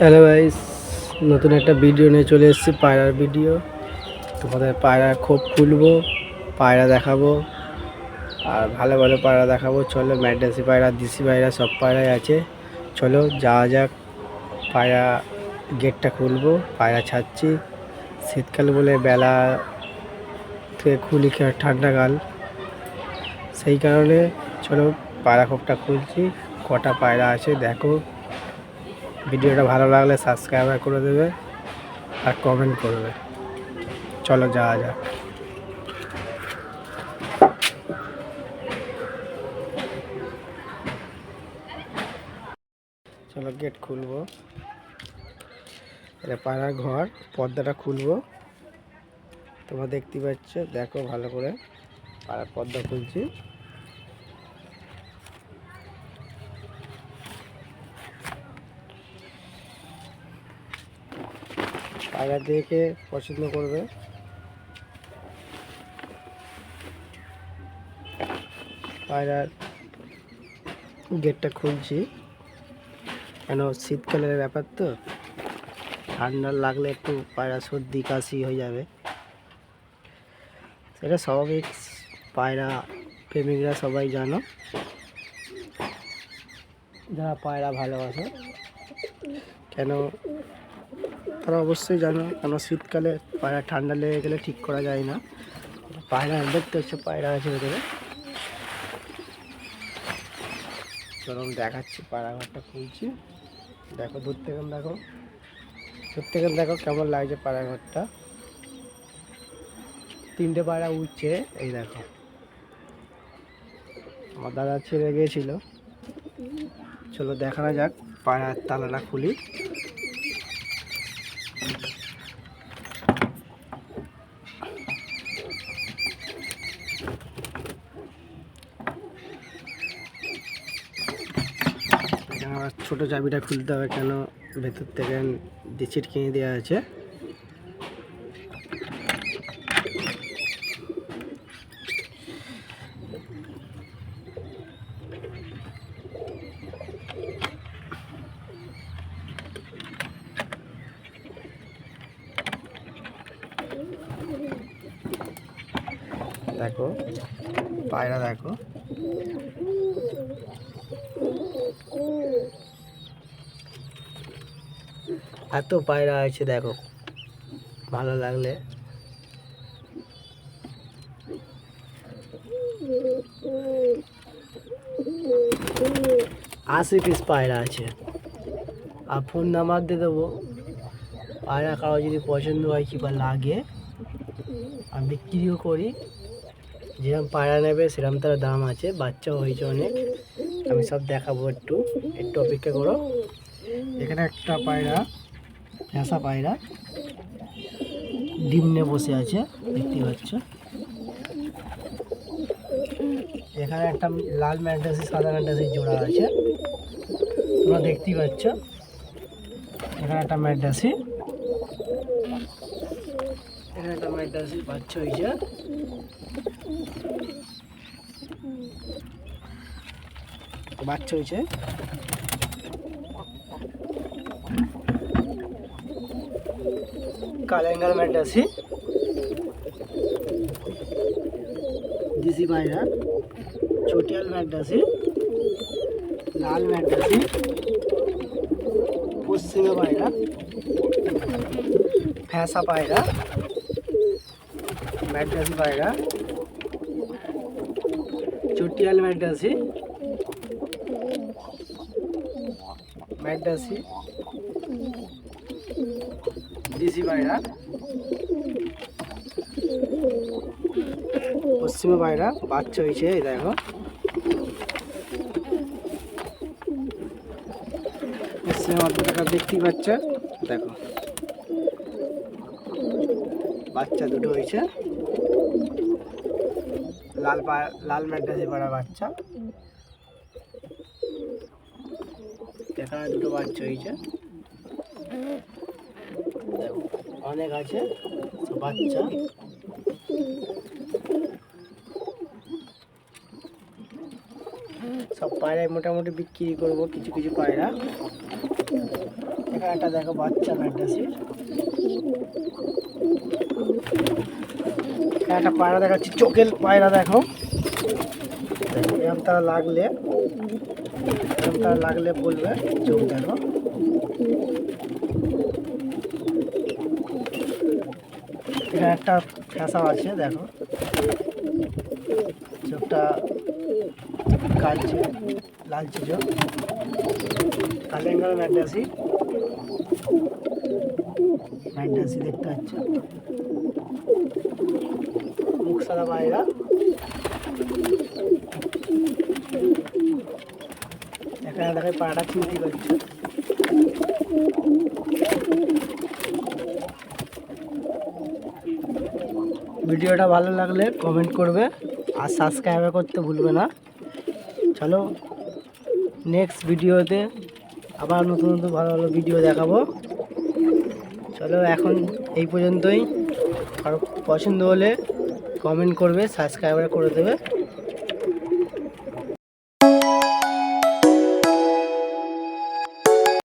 Hello guys, নতুন একটা video নিয়ে চলে এসেছি। পায়রার ভিডিও। তোমাদের পায়রা খোপ খুলবো, পায়রা দেখাবো, আর ভালো ভালো পায়রা দেখাবো। চলো, ম্যাড্রাসি পায়রা, দেশি পায়রা, সব পায়রাই আছে। চলো যাওয়া যাক। পায়রা গেটটা খুলবো, পায়রা ছাড়ছি। শীতকাল বলে বেলা থেকে খুলি, ঠান্ডাকাল, সেই কারণে চলো পায়রা খোপটা খুলছি। কটা পায়রা আছে দেখো। ভিডিওটা ভালো লাগলে সাবস্ক্রাইব করে দেবে আর কমেন্ট করবে। চলো যাওয়া যাক। চলো গেট খুলবো। এটা পায়রার ঘর, পর্দাটা খুলবো। তোমরা দেখতে পাচ্ছ, দেখো ভালো করে। পায়রার পর্দা খুলছি। পায়রা দেখে পছন্দ করবে। পায়রার গেটটা খুলছি, কেন শীতকালের ব্যাপার তো, ঠান্ডা লাগলে একটু পায়রা সর্দি কাশি হয়ে যাবে, সেটা স্বাভাবিক। পায়রা প্রেমিকরা সবাই জানো, যারা পায়রা ভালোবাসে, কেন তারা অবশ্যই জানো। কেন শীতকালে পায়রা ঠান্ডা লেগে গেলে ঠিক করা যায় না। পায়রা দেখতে হচ্ছে, পায়রা আছে ভেতরে। চলো দেখাচ্ছি, পায়রা ঘরটা খুলছি। দেখো দূর থেকে দেখো, দূর থেকে দেখো কেমন লাগছে পায়রা ঘরটা। তিনটে পায়রা উঠছে, এই দেখো। আমার দাদা ছেড়ে গিয়েছিল। চলো দেখানো যাক, পায়রার তালাটা খুলি। আমার ছোটো চাবিটা খুলতে হবে, কেন ভেতর থেকে ছিটকিনি দেওয়া আছে। দেখো পায়রা, দেখো এত পায়রা আছে, দেখো ভালো লাগলে। 80 পিস পায়রা আছে। আর ফোন নাম্বার দিয়ে দেবো। পায়রা কারো যদি পছন্দ হয় কিংবা লাগে, আমি বিক্রিও করি। যেরকম পায়রা নেবে সেরকম তার দাম আছে। বাচ্চাও হয়েছে অনেক, আমি সব দেখাবো। একটু একটু অপেক্ষা করো। এখানে একটা পায়রা, ফ্যাঁসা পায়রা, ডিম নিয়ে বসে আছে, দেখতে পাচ্ছ। এখানে একটা লাল ম্যাড্রাসি, সাদা ম্যাড্রাসি জোড়া আছে, তোমরা দেখতেই পাচ্ছ। এখানে একটা ম্যাড্রাসি, এখানে একটা ম্যাড্রাসি বাচ্চা হয়েছে। বাচ্চা হয়েছে। কালেঙ্গার ম্যাড্রাসি, দেশি পায়রা, চটিয়াল ম্যাড্রাসি, লাল ম্যাড্রাসি, পশ্চিমা পায়রা, ফ্যাঁসা পায়রা, ম্যাড্রাসি পায়রা, চটিয়াল ম্যাড্রাসি, ম্যাড্রাসি, দেশি পায়রা, পশ্চিমা পায়রা বাচ্চা হয়েছে, এই দেখো। পশ্চিমা বাচ্চাটা দেখতেই পাচ্ছ, দেখো বাচ্চা দুটো হয়েছে। লাল ম্যাড্রাসি পায়রা বাচ্চা, এখানে দুটো বাচ্চা হয়েছে। দেখো অনেক আছে বাচ্চা। সব পায়রায় মোটামুটি বিক্রি করবো, কিছু কিছু পায়রা। এখানে একটা দেখো বাচ্চা ম্যাড্রাসির, এখানে একটা পায়রা দেখাচ্ছি, চোখের পায়রা দেখো। দেখো এরকম তারা লাগলে বলবে, চোখ দেখো। এখানে একটা ফ্যাসাও আছে দেখো, চোখটা কালচে লালচে চোখ। কালেঙ্গার ম্যাড্রাসি দেখতে পাচ্ছ, মুখ সাদা পায়রা। এখানে দেখে পায়রাটা চিনতে পারছে। ভিডিওটা ভালো লাগলে কমেন্ট করবে আর সাবস্ক্রাইব করতে ভুলবে না। চলো নেক্সট ভিডিওতে আবার নতুন নতুন ভালো ভালো ভিডিও দেখাবো। চলো এখন এই পর্যন্তই। আর পছন্দ হলে কমেন্ট করবে, সাবস্ক্রাইব করে দেবে।